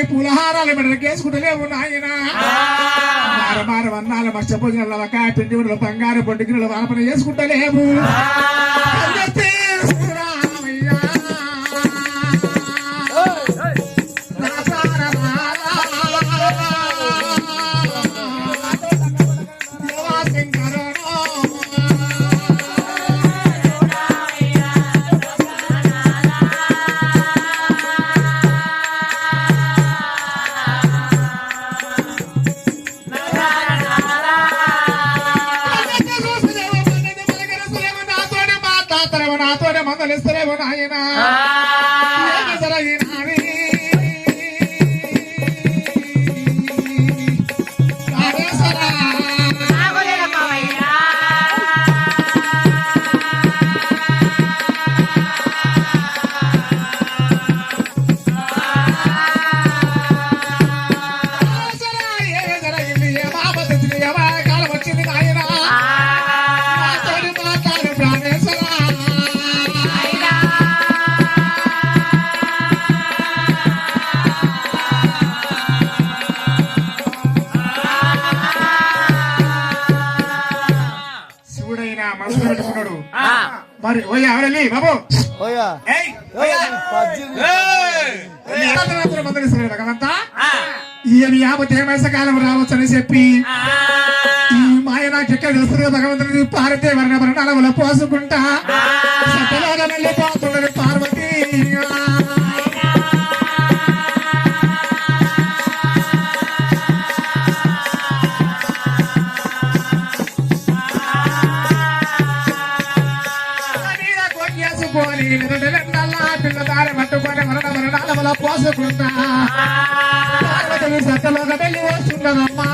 పూలహారాలు మెడకేసుకుంటలేవు నాయన మార వన్నాలు మత్స్యభోజనాలు వకాయ పిండి గుడ్డలు బంగారు బొడ్డు గిన్నెలు వారపన చేసుకుంటలేవు నాతోనే మందలిస్తలేవు నాయన కాలం వచ్చింది నాయన మనసు పెట్టుకున్నాడు మరి ఓయా ఎవరెళ్ళి బాబు భగవంతా ఈయన 50 కాలం రావచ్చని చెప్పి ఈ మాయ నాకెక్కడ తెలుస్తుంది భగవంతుని పారితే వర్ణాలలో పోసుకుంటా సతలాగా వెళ్ళిపోతున్నది పార్వతి పిల్లదారి పట్టుకొని మరణాలలో పోసుకుంటా పార్వతిని సత్తలోగా వెళ్ళి వస్తున్నదమ్మా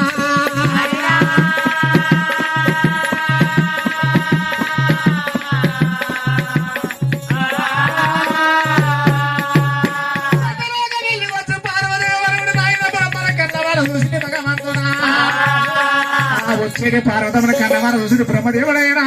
వెళ్ళి వచ్చి పార్వతి వరుడు నాయన బ్రహ్మల కన్నవాడు చూసి భగవంతుడా వచ్చేది పార్వతమున కన్నవాడు చూసి బ్రహ్మదేవుడైనా